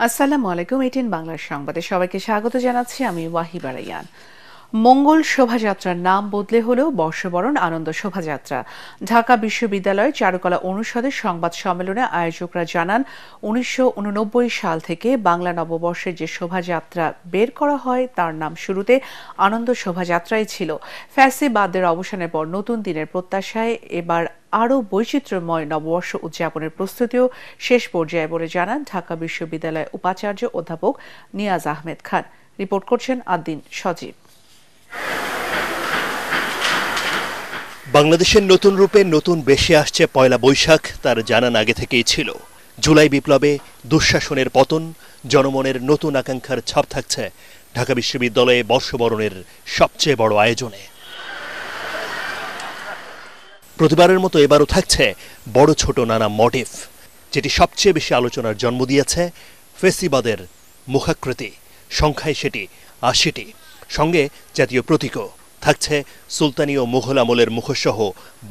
আসসালামু আলাইকুম। 18 বাংলার সংবাদে সবাইকে স্বাগত জানাচ্ছি আমি ওয়াহিবা রাইয়ান। মঙ্গল শোভাযাত্রার নাম বদলে হলেও বর্ষবরণ আনন্দ শোভাযাত্রা। ঢাকা বিশ্ববিদ্যালয়ের চারুকলা অনুষদের সংবাদ সম্মেলনে আয়োজকরা জানান, 1989 সাল থেকে বাংলা নববর্ষের যে শোভাযাত্রা বের করা হয় তার নাম শুরুতে আনন্দ শোভাযাত্রাই ছিল। ফ্যাসিবাদের অবসানের পর নতুন দিনের প্রত্যাশায় এবার আরও বৈচিত্র্যময় নববর্ষ উদযাপনের প্রস্তুতিও শেষ পর্যায়ে বলে জানান ঢাকা বিশ্ববিদ্যালয়ের উপাচার্য অধ্যাপক নিয়াজ আহমেদ খান। রিপোর্ট করছেন আদ্দিন সজীব। বাংলাদেশের নতুন রূপে নতুন বেশে আসছে পয়লা বৈশাখ তার জানান আগে থেকেই ছিল। জুলাই বিপ্লবে দুঃশাসনের পতন, জনমনের নতুন আকাঙ্ক্ষার ছাপ থাকছে ঢাকা বিশ্ববিদ্যালয়ে বর্ষবরণের সবচেয়ে বড় আয়োজনে। প্রতিবারের মতো এবারও থাকছে বড় ছোট নানা মোটিভ, যেটি সবচেয়ে বেশি আলোচনার জন্ম দিয়েছে ফেসিবাদের মুখাকৃতি। সংখ্যায় সেটি ৮০টি, সঙ্গে জাতীয় প্রতীকও থাকছে সুলতানি ও মুঘল আমলের মুখসহ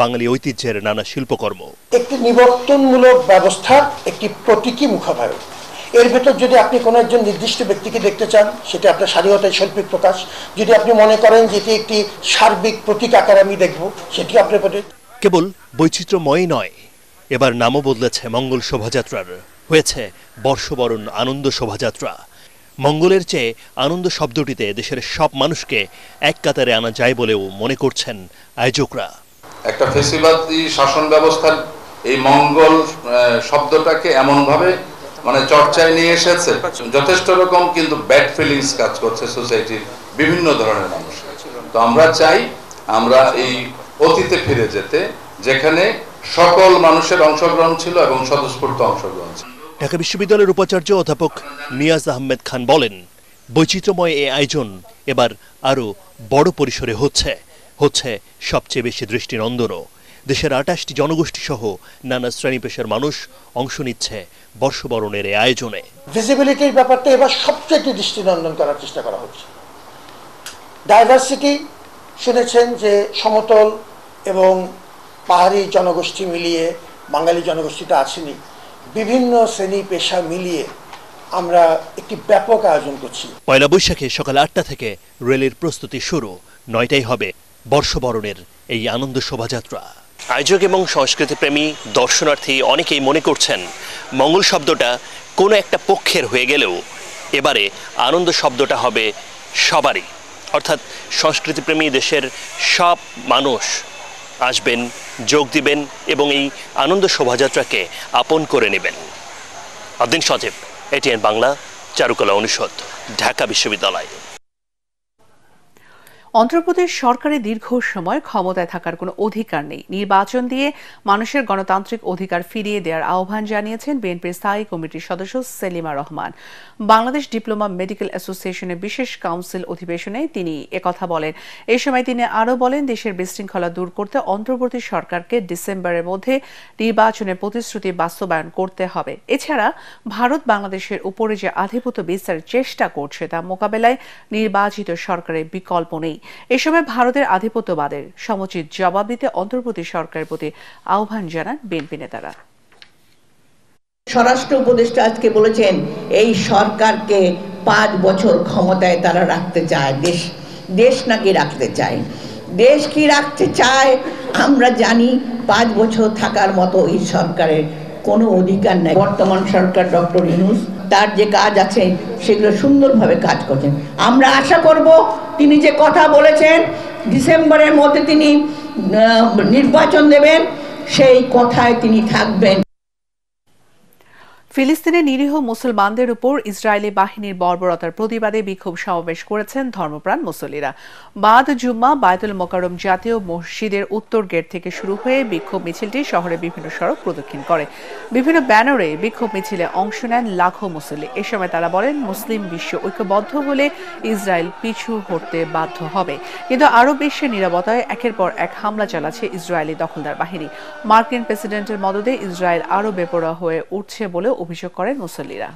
বাঙালি ঐতিহ্যের নানা শিল্পকর্ম। একটি নিবর্তনমূলক ব্যবস্থার একটি প্রতীকী মুখাভায়ক। এর ভেতর যদি আপনি কোনো একজন নির্দিষ্ট ব্যক্তিকে দেখতে চান, সেটা আপনার স্বাধীনতার শৈল্পিক প্রকাশ। যদি আপনি মনে করেন যে এটি একটি সার্বিক প্রতীক আকারে আমি দেখব, সেটি আপনার প্রতি। কেবল বৈচিত্র্যময়ই নয়, এবার নামও বদলেছে মঙ্গল শোভাযাত্রার, হয়েছে বর্ষবরণ আনন্দ শোভাযাত্রা। মঙ্গলের চেয়ে আনন্দ শব্দটিতে দেশের সব মানুষকে এক কাতারে আনা যায় বলেও মনে করছেন আয়োজকরা। একটা ফেসিবাদী শাসন ব্যবস্থার এই মঙ্গল শব্দটাকে এমনভাবে চর্চায় নিয়ে এসেছে, যথেষ্ট রকম কিন্তু ব্যাড ফিলিংস কাজ করছে সোসাইটির বিভিন্ন ধরনের মানুষ। তো আমরা চাই আমরা এই অতীতে ফিরে যেতে, যেখানে সকল মানুষের অংশগ্রহণ ছিল এবং স্বতঃস্ফূর্ত অংশগ্রহণ ছিল। ঢাকা বিশ্ববিদ্যালয়ের উপাচার্য অধ্যাপক নিয়াজ আহমেদ খান বলেন, বৈচিত্র্যময় এই আয়োজন এবার আরও বড় পরিসরে হচ্ছে সবচেয়ে বেশি দৃষ্টিনন্দনও। দেশের ২৮টি জনগোষ্ঠী সহ নানা শ্রেণী পেশার মানুষ অংশ নিচ্ছে বর্ষবরণের এই আয়োজনে। ভিজিবিলিটির ব্যাপারটা এবার সবচেয়ে দৃষ্টিনন্দন করার চেষ্টা করা হচ্ছে। ডাইভার্সিটি শুনেছেন যে সমতল এবং পাহাড়ি জনগোষ্ঠী মিলিয়ে বাঙালি জনগোষ্ঠীটা আসেনি, বিভিন্ন শ্রেণী পেশা মিলিয়ে আমরা একটি ব্যাপক আয়োজন করছি। পয়লা বৈশাখে সকাল ৮টা থেকে রেলের প্রস্তুতি শুরু, ৯টায় হবে বর্ষবরণের এই আনন্দ শোভাযাত্রা। আয়োজক এবং সংস্কৃতিপ্রেমী দর্শনার্থী অনেকেই মনে করছেন, মঙ্গল শব্দটা কোনো একটা পক্ষের হয়ে গেলেও এবারে আনন্দ শব্দটা হবে সবারই, অর্থাৎ সংস্কৃতিপ্রেমী দেশের সব মানুষ আসবেন, যোগ দিবেন এবং এই আনন্দ শোভাযাত্রাকে আপন করে নেবেন। আদ্দিন সজীব, 18 বাংলা, চারুকলা অনুষদ, ঢাকা বিশ্ববিদ্যালয়। অন্ধ্রপ্রদেশ সরকারের দীর্ঘ সময় ক্ষমতায় থাকার কোনো অধিকার নেই। নির্বাচন দিয়ে মানুষের গণতান্ত্রিক অধিকার ফিরিয়ে দেওয়ার আহ্বান জানিয়েছেন বিএনপির স্থায়ী কমিটির সদস্য সেলিমা রহমান। বাংলাদেশ ডিপ্লোমা মেডিকেল অ্যাসোসিয়েশনের বিশেষ কাউন্সিল অধিবেশনে তিনি একথা বলেন। এই সময় তিনি আরও বলেন, দেশের বিশৃঙ্খলা দূর করতে অন্তর্বর্তী সরকারকে ডিসেম্বরের মধ্যে নির্বাচনের প্রতিশ্রুতি বাস্তবায়ন করতে হবে। এছাড়া ভারত বাংলাদেশের উপরে যে আধিপত্য বিস্তারের চেষ্টা করছে তা মোকাবেলায় নির্বাচিত সরকারের বিকল্প নেই। এ সময় ভারতের আধিপত্যবাদের সমুচিত জবাব দিতে অন্তর্বর্তী সরকারের প্রতি আহ্বান জানান বিএনপি নেতারা। স্বরাষ্ট্র উপদেষ্টা আজকে বলেছেন, এই সরকারকে 5 বছর ক্ষমতায় তারা রাখতে চায়। দেশ নাকি রাখতে চায়। দেশ কি রাখতে চায় আমরা জানি। 5 বছর থাকার মতো এই সরকারের কোনো অধিকার নাই। বর্তমান সরকার ডক্টর ইউনূস তার যে কাজ আছে সেগুলো সুন্দরভাবে কাজ করছেন। আমরা আশা করব তিনি যে কথা বলেছেন ডিসেম্বরের মধ্যে তিনি নির্বাচন দেবেন, সেই কথায় তিনি থাকবেন। ফিলিস্তিনের নিরীহ মুসলমানদের উপর ইসরায়েলি বাহিনীর বর্বরতার প্রতিবাদে বিক্ষোভ সমাবেশ করেছেন ধর্মপ্রাণ মুসল্লিরা। বাদ জুম্মা বায়তুল মোকাররম জাতীয় মসজিদের উত্তর গেট থেকে শুরু হয়ে বিক্ষোভ মিছিলটি শহরের বিভিন্ন সড়ক প্রদক্ষিণ করে। বিভিন্ন ব্যানারে বিক্ষোভ মিছিলে অংশ নেন লাখো মুসল্লি। এ সময় তারা বলেন, মুসলিম বিশ্ব ঐক্যবদ্ধ হলে ইসরায়েল পিছু হটতে বাধ্য হবে। কিন্তু আরব বিশ্বের নিরাপত্তায় একের পর এক হামলা চালাচ্ছে ইসরায়েলি দখলদার বাহিনী। মার্কিন প্রেসিডেন্টের মদদে ইসরায়েল আরও বেপরোয়া হয়ে উঠছে বলে অভিযোগ করেন মুসল্লিরা।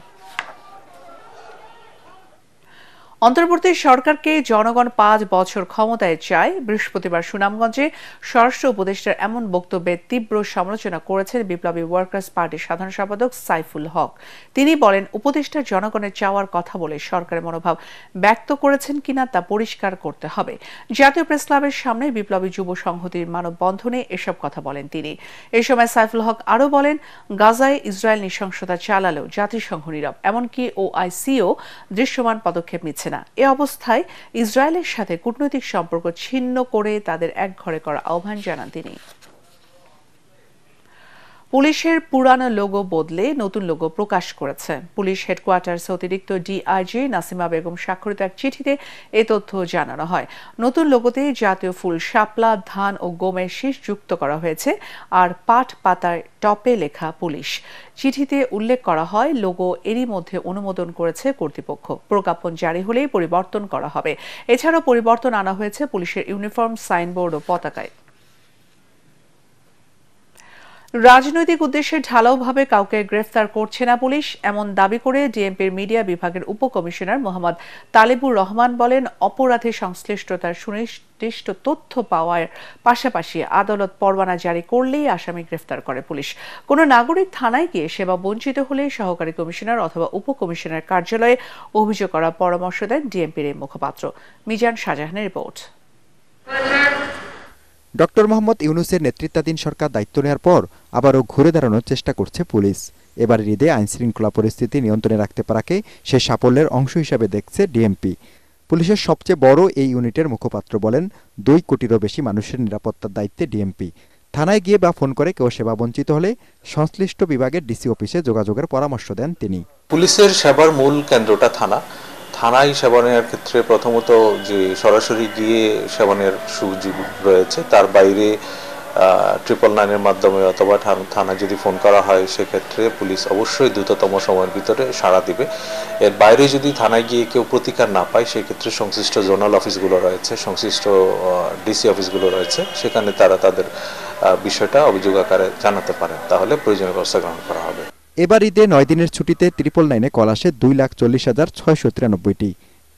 অন্তর্বর্তী সরকারকে জনগণ 5 বছর ক্ষমতায় চায়। বৃহস্পতিবার সুনামগঞ্জে স্বরাষ্ট্র উপদেষ্টার এমন বক্তব্যের তীব্র সমালোচনা করেছেন বিপ্লবী ওয়ার্কার্স পার্টির সাধারণ সম্পাদক সাইফুল হক। তিনি বলেন, উপদেষ্টা জনগণের চাওয়ার কথা বলে সরকারের মনোভাব ব্যক্ত করেছেন কিনা তা পরিষ্কার করতে হবে। জাতীয় প্রেস ক্লাবের সামনে বিপ্লবী যুব সংহতির মানববন্ধনে এসব কথা বলেন তিনি। এই সময় সাইফুল হক আরও বলেন, গাজায় ইসরায়েল নৃশংসতা চালালেও জাতিসংঘ নীরব, এমনকি OICও দৃশ্যমান পদক্ষেপ নিচ্ছে না। এ অবস্থায় ইসরায়েলের সাথে কূটনৈতিক সম্পর্ক ছিন্ন করে তাদের একঘরে করার আহ্বান জানান তিনি। পুলিশের পুরানো লোগো বদলে নতুন লোগো প্রকাশ করেছে। পুলিশ হেডকোয়ার্টার্সে অতিরিক্ত DIG নাসিমা বেগম স্বাক্ষরিত এক চিঠিতে এই তথ্য জানানো হয়। নতুন লোগোতে জাতীয় ফুল শাপলা, ধান ও গমের শীষ যুক্ত করা হয়েছে, আর পাট পাতায় টপে লেখা পুলিশ। চিঠিতে উল্লেখ করা হয়, লোগো এরই মধ্যে অনুমোদন করেছে কর্তৃপক্ষ। প্রজ্ঞাপন জারি হলেই পরিবর্তন করা হবে। এছাড়াও পরিবর্তন আনা হয়েছে পুলিশের ইউনিফর্ম, সাইনবোর্ড ও পতাকায়। রাজনৈতিক উদ্দেশ্যে ঢালাওভাবে কাউকে গ্রেফতার করছে না পুলিশ, এমন দাবি করে ডিএমপির মিডিয়া বিভাগের উপকমিশনার মোহাম্মদ তালেবুর রহমান বলেন, অপরাধে সংশ্লিষ্টতার সুনির্দিষ্ট তথ্য পাওয়ার পাশাপাশি আদালত পরোয়ানা জারি করলেই আসামি গ্রেফতার করে পুলিশ। কোনো নাগরিক থানায় গিয়ে সেবা বঞ্চিত হলে সহকারী কমিশনার অথবা উপকমিশনার কার্যালয়ে অভিযোগ করার পরামর্শ দেন ডিএমপির এই মুখপাত্র। মিজান শাহজাহানের রিপোর্ট। ডক্টর মোহাম্মদ ইউনূসের নেতৃত্বাধীন সরকার দায়িত্ব নেওয়ার পর আবারও ঘুরে দাঁড়ানোর চেষ্টা করছে পুলিশ। এবারের ঈদে আইনশৃঙ্খলা পরিস্থিতি নিয়ন্ত্রণে রাখতে পারাকে সে সাফল্যের অংশ হিসাবে দেখছে ডিএমপি। পুলিশের সবচেয়ে বড় এই ইউনিটের মুখপাত্র বলেন, 2 কোটিরও বেশি মানুষের নিরাপত্তার দায়িত্বে ডিএমপি। থানায় গিয়ে বা ফোন করে কেউ সেবা বঞ্চিত হলে সংশ্লিষ্ট বিভাগের ডিসি অফিসে যোগাযোগের পরামর্শ দেন তিনি। পুলিশের সেবার মূল কেন্দ্রটা থানায় সেবা নেওয়ার ক্ষেত্রে প্রথমত যে সরাসরি গিয়ে সেবা নেওয়ার সুযোগ রয়েছে, তার বাইরে 999-এর মাধ্যমে অথবা থানা যদি ফোন করা হয় সেক্ষেত্রে পুলিশ অবশ্যই দ্রুততম সময়ের ভিতরে সাড়া দিবে। এর বাইরে যদি থানায় গিয়ে কেউ প্রতিকার না পায় সেক্ষেত্রে সংশ্লিষ্ট জোনাল অফিসগুলো রয়েছে, সংশ্লিষ্ট ডিসি অফিসগুলো রয়েছে, সেখানে তারা তাদের বিষয়টা অভিযোগ আকারে জানাতে পারে, তাহলে প্রয়োজনীয় ব্যবস্থা গ্রহণ করা হবে। এবার ঈদে 9 দিনের ছুটিতে 999-এ কল আসে 2,40,693টি।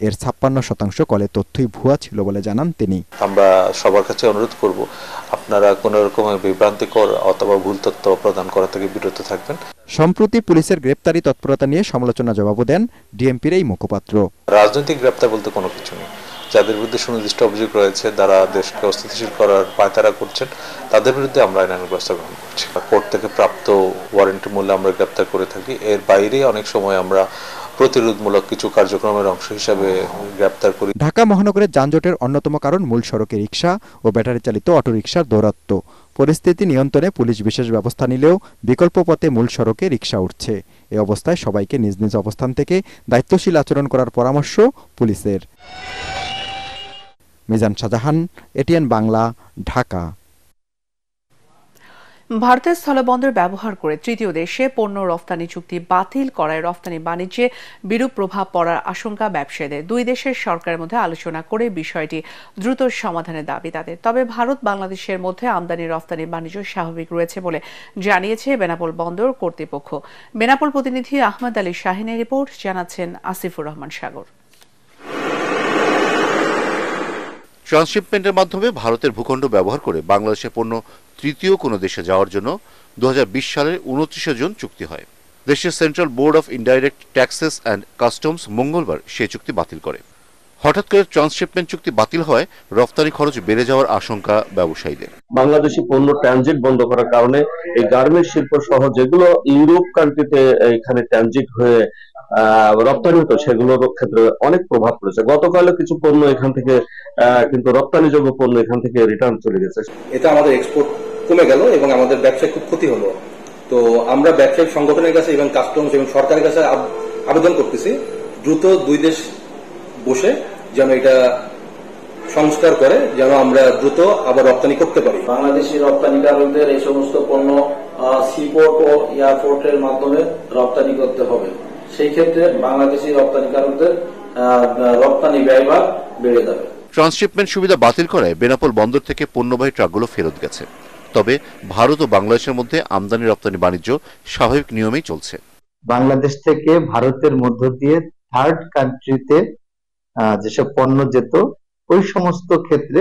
এর 56% কলে তথ্যই ভুয়া ছিল বলে জানান তিনি। আমরা সবার কাছে অনুরোধ করব, আপনারা কোনো রকমের বিভ্রান্তিকর অথবা ভুল তথ্য প্রদান করা থেকে বিরত থাকবেন। সম্প্রতি পুলিশের গ্রেপ্তারি তৎপরতা নিয়ে সমালোচনা জবাবও দেন ডিএমপির এই মুখপাত্র। রাজনৈতিক গ্রেপ্তার বলতে কোনো কিছু নেই। যাদের বিরুদ্ধে সুনির্দিষ্ট অভিযোগ রয়েছে, যারা দেশকে অস্থিতিশীল করার পায়তারা করছেন, তাদের বিরুদ্ধে আমরা আইনানুগ ব্যবস্থা গ্রহণ করছি। কোর্ট থেকে প্রাপ্ত ওয়ারেন্টের মূল্যে আমরা গ্রেপ্তার করে থাকি। এর বাইরে অনেক সময় আমরা প্রতিরোধমূলক কিছু কার্যক্রমের অংশ হিসাবে গ্রেপ্তার করি। ঢাকা মহানগরের যানজটের অন্যতম কারণ মূল সড়কে রিকশা ও ব্যাটারি চালিত অটোরিকশার দৌরাত্ম্য। পরিস্থিতি নিয়ন্ত্রণে পুলিশ বিশেষ ব্যবস্থা নিলেও বিকল্প পথে মূল সড়কে রিকশা উঠছে। এই অবস্থায় সবাইকে নিজ নিজ অবস্থান থেকে দায়িত্বশীল আচরণ করার পরামর্শ পুলিশের। মিজান শাহজাহান, এটিএন বাংলা, ঢাকা। ভারতের স্থলবন্দর ব্যবহার করে তৃতীয় দেশে পণ্য রফতানি চুক্তি বাতিল করায় রফতানি বাণিজ্যে বিরূপ প্রভাব পড়ার আশঙ্কা ব্যবসায়ীদের। 2 দেশের সরকারের মধ্যে আলোচনা করে বিষয়টি দ্রুত সমাধানের দাবি তাদের। তবে ভারত বাংলাদেশের মধ্যে আমদানি রফতানি বাণিজ্য স্বাভাবিক রয়েছে বলে জানিয়েছে বেনাপোল বন্দর কর্তৃপক্ষ। বেনাপোল প্রতিনিধি আহমদ আলী শাহিনের রিপোর্ট, জানাচ্ছেন আসিফুর রহমান সাগর। ট্রান্সশিপমেন্টের মাধ্যমে ভারতের ভূখণ্ড ব্যবহার করে বাংলাদেশের পণ্য তৃতীয় কোনো দেশে যাওয়ার জন্য 2020 সালের 29 জুন চুক্তি হয়। দেশের central board of indirect taxes and customs মঙ্গলবার সেই চুক্তি বাতিল করে। হঠাৎ করে ট্রান্সশিপমেন্ট চুক্তি বাতিল হয় রফতানি খরচ বেড়ে যাওয়ার আশঙ্কা ব্যবসায়ীদের। বাংলাদেশি পণ্য ট্রানজিট বন্ধ করার কারণে এই গার্মেন্টস শিল্প সহ যেগুলো ইউরোপ কান্ট্রিতে এখানে ট্রানজিট হয়ে রপ্তানি হতো সেগুলোর ক্ষেত্রে অনেক প্রভাব পড়েছে। গতকালও কিছু পণ্য এখান থেকে কিন্তু রপ্তানিযোগ্য পণ্য এখান থেকে রিটার্ন চলে গেছে। এটা আমাদের এক্সপোর্ট কমে গেল এবং আমাদের ব্যবসায় খুব ক্ষতি হলো। তো আমরা ব্যবসায়িক সংগঠনের কাছে এবং কাস্টমস এবং সরকারের কাছে আবেদন করতেছি, দ্রুত 2 দেশ বসে যেন এটা সংস্কার করে, যেন আমরা দ্রুত আবার রপ্তানি করতে পারি। বাংলাদেশি রপ্তানিকারকদের এই সমস্ত পণ্য সিপোর্ট ও এয়ারপোর্টের মাধ্যমে রপ্তানি করতে হবে। সেই ক্ষেত্রে বাংলাদেশি রপ্তানিকারকদের রপ্তানি ব্যয়ভার বেড়ে যাবে। ট্রান্সশিপমেন্ট সুবিধা বাতিল করায় বেনাপোল বন্দর থেকে পণ্যবাহী ট্রাকগুলো ফেরত গেছে। তবে ভারত ও বাংলাদেশের মধ্যে আমদানি রপ্তানি বাণিজ্য স্বাভাবিক নিয়মেই চলছে। বাংলাদেশ থেকে ভারতের মধ্য দিয়ে থার্ড কান্ট্রিতে যেসব পণ্য যেত ওই সমস্ত ক্ষেত্রে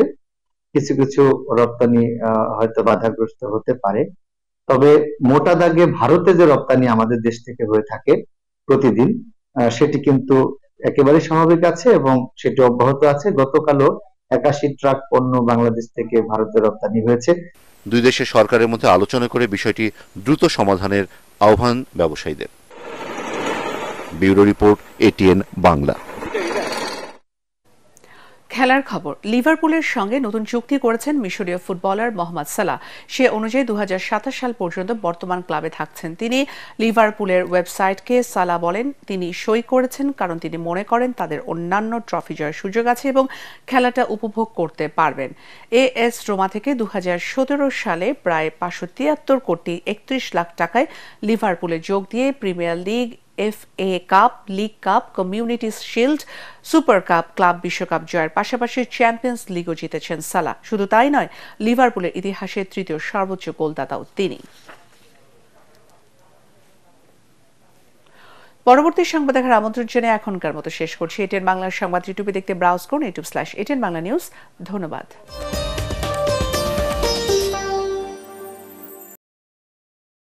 কিছু কিছু রপ্তানি হয়তো বাধাগ্রস্ত হতে পারে। তবে মোটা দাগে ভারতে যে রপ্তানি আমাদের দেশ থেকে হয়ে থাকে প্রতিদিন, সেটি কিন্তু একেবারে স্বাভাবিক আছে এবং সেটি অব্যাহত আছে। গতকালও 81 ট্রাক পণ্য বাংলাদেশ থেকে ভারতে রপ্তানি হয়েছে। দুই দেশের সরকারের মধ্যে আলোচনা করে বিষয়টি দ্রুত সমাধানের আহ্বান ব্যবসায়ীদের। Bureau report, ATN Bangla. খেলার খবর, লিভারপুলের সঙ্গে নতুন চুক্তি করেছেন মিশরীয় ফুটবলার মোহাম্মদ সালাহ। সে অনুযায়ী 2027 সাল পর্যন্ত বর্তমান ক্লাবে থাকছেন তিনি। লিভারপুলের ওয়েবসাইটকে সালাহ বলেন, তিনি সই করেছেন কারণ তিনি মনে করেন তাদের অন্যান্য ট্রফি জয়ের সুযোগ আছে এবং খেলাটা উপভোগ করতে পারবেন। AS রোমা থেকে 2017 সালে প্রায় 573 কোটি 31 লাখ টাকায় লিভারপুলে যোগ দিয়ে premier league, FA cup, league cup, community shield, super cup, club বিশ্বকাপ জয়ের পাশাপাশি চ্যাম্পিয়ন্স লিগও জিতেছেন সালাহ। শুধু তাই নয়, লিভারপুলের ইতিহাসের তৃতীয় সর্বোচ্চ গোলদাতাও তিনি। পরবর্তী সংবাদ দেখার আমন্ত্রণ জানিয়ে এখনকার মতো শেষ করছি। ATN বাংলার সংবাদ ইউটিউবে দেখতে ব্রাউজ করুন youtube/ATN বাংলা নিউজ। ধন্যবাদ।